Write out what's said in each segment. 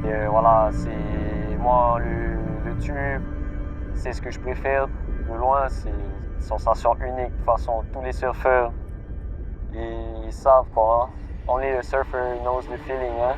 Et voilà, c'est moi le tube, c'est ce que je préfère. De loin, c'est une sensation unique. De toute façon, tous les surfeurs, ils savent quoi. Hein? Only the surfer knows the feeling. Hein?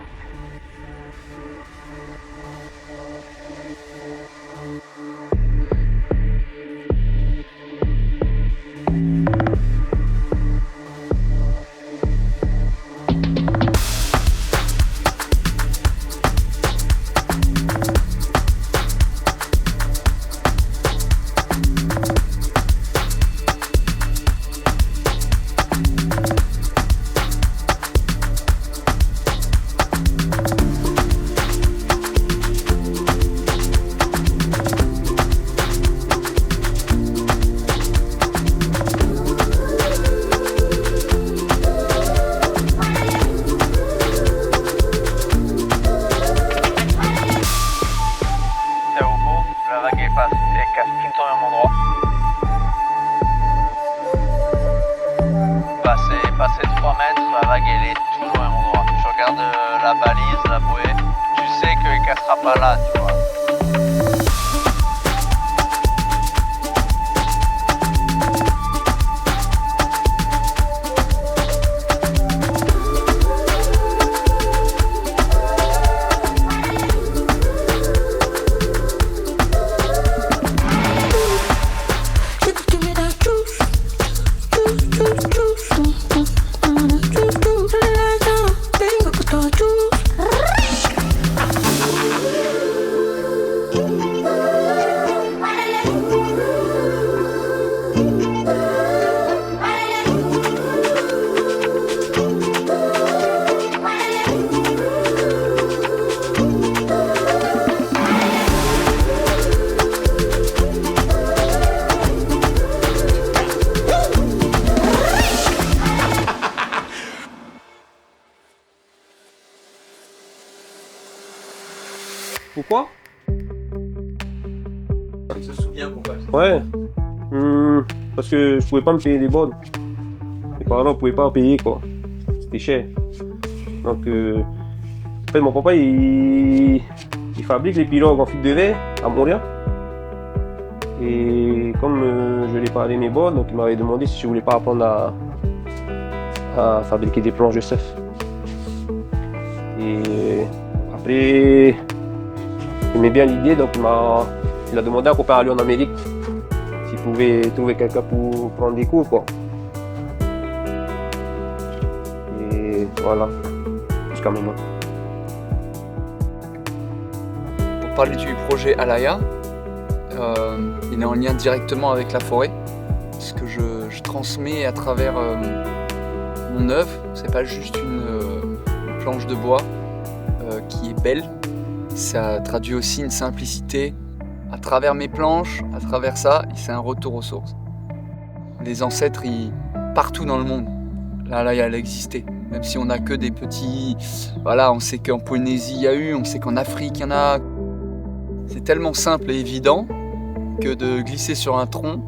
Passer 3 mètres, la vague elle est toujours au même endroit. Tu regardes la balise, la bouée, tu sais qu'elle ne cassera pas là, tu vois. Pourquoi? Tu te souviens pourquoi? Ouais. Parce que je pouvais pas me payer des boards. Mes parents pouvaient pas en payer quoi. C'était cher. Donc en fait mon papa il fabrique les pirogues en fibre de verre à Montréal. Et comme je lui ai parlé de mes boards, donc il m'avait demandé si je voulais pas apprendre à fabriquer des planches de surf. Et après il aimait bien l'idée, donc il a demandé à un copain à lui en Amérique s'il pouvait trouver quelqu'un pour prendre des cours quoi. Et voilà, jusqu'à maintenant. Pour parler du projet Alaya, il est en lien directement avec la forêt. Ce que je transmets à travers mon œuvre, c'est pas juste une planche de bois qui est belle. Ça traduit aussi une simplicité à travers mes planches, à travers ça, c'est un retour aux sources. Les ancêtres, partout dans le monde, là, elle a existé. Même si on n'a que des petits... Voilà, on sait qu'en Polynésie, il y a eu, on sait qu'en Afrique, il y en a. C'est tellement simple et évident que de glisser sur un tronc,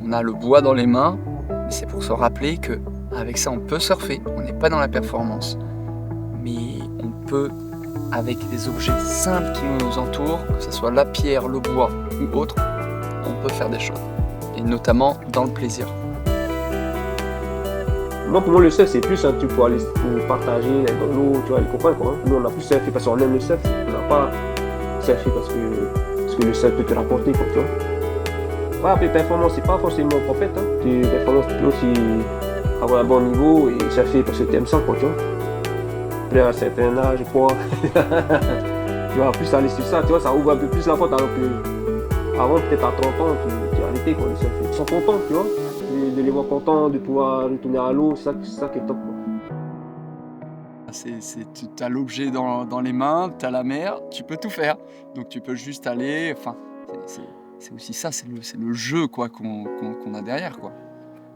on a le bois dans les mains, mais c'est pour se rappeler qu'avec ça, on peut surfer. On n'est pas dans la performance, mais on peut... avec des objets simples qui nous entourent, que ce soit la pierre, le bois ou autre, on peut faire des choses. Et notamment dans le plaisir. Non, pour moi le surf c'est plus un truc pour aller pour partager dans l'eau, tu vois, les copains quoi. Nous on a plus surfé parce qu'on aime le surf, on n'a pas surfé parce que le surf peut te rapporter quoi, tu vois. Ouais, après performance c'est pas forcément compète, hein. Performance tu peux aussi avoir un bon niveau et surfer parce que tu aimes ça quoi, tu vois. Après à un certain âge, quoi, tu vas plus aller sur ça, tu vois, ça ouvre un peu plus la porte alors que avant peut-être à 30 ans, tu arrêtais quoi, les surfer. Ils sont contents, tu vois, de les voir contents, de pouvoir retourner à l'eau, c'est ça qui est top quoi. Tu as l'objet dans les mains, tu as la mer, tu peux tout faire. Donc tu peux juste aller, enfin, c'est aussi ça, c'est le jeu quoi, qu'on a derrière quoi.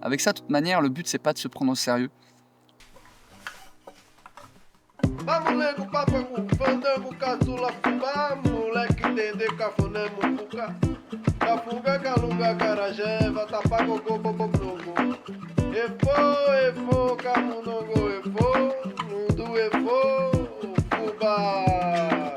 Avec ça, de toute manière, le but c'est pas de se prendre au sérieux. Vamos nego papo fandango caçula fubá, moleque entender cafuné mufuca. Cafuga calunga carajé, vatapá gogô bobo nogo. Efo, camunongo efo, mundo efo, fubá.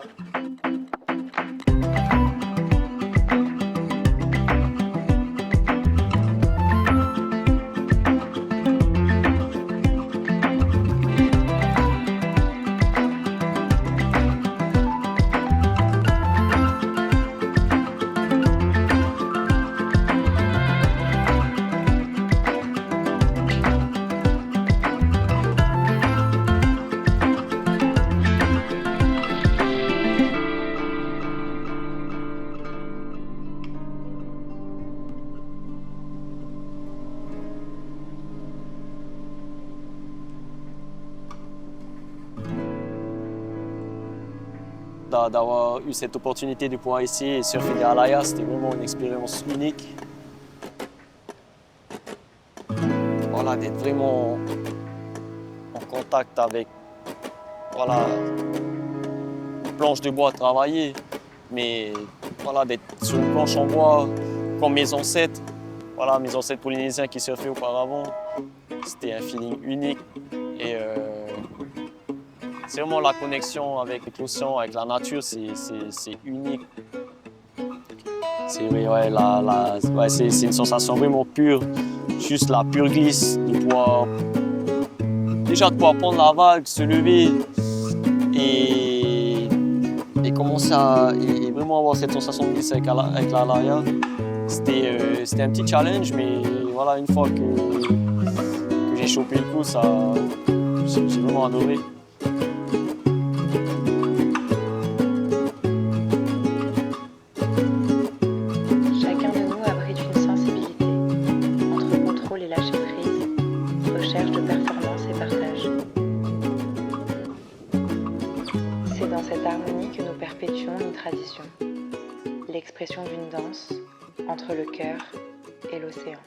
d'avoir eu cette opportunité de pouvoir essayer et surfer des alayas. C'était vraiment une expérience unique. Voilà, d'être vraiment en contact avec voilà, une planche de bois travaillée, mais voilà, d'être sur une planche en bois comme mes ancêtres. Voilà, mes ancêtres polynésiens qui surfaient auparavant. C'était un feeling unique. Et c'est vraiment la connexion avec l'océan, avec la nature, c'est unique. C'est ouais, c'est une sensation vraiment pure, juste la pure glisse, de pouvoir prendre la vague, se lever et commencer à vraiment avoir cette sensation de glisse avec la alaya. C'était un petit challenge, mais voilà, une fois que j'ai chopé le coup, j'ai vraiment adoré. Chacun de nous abrite une sensibilité entre contrôle et lâcher prise, recherche de performance et partage. C'est dans cette harmonie que nous perpétuons une tradition, l'expression d'une danse entre le cœur et l'océan.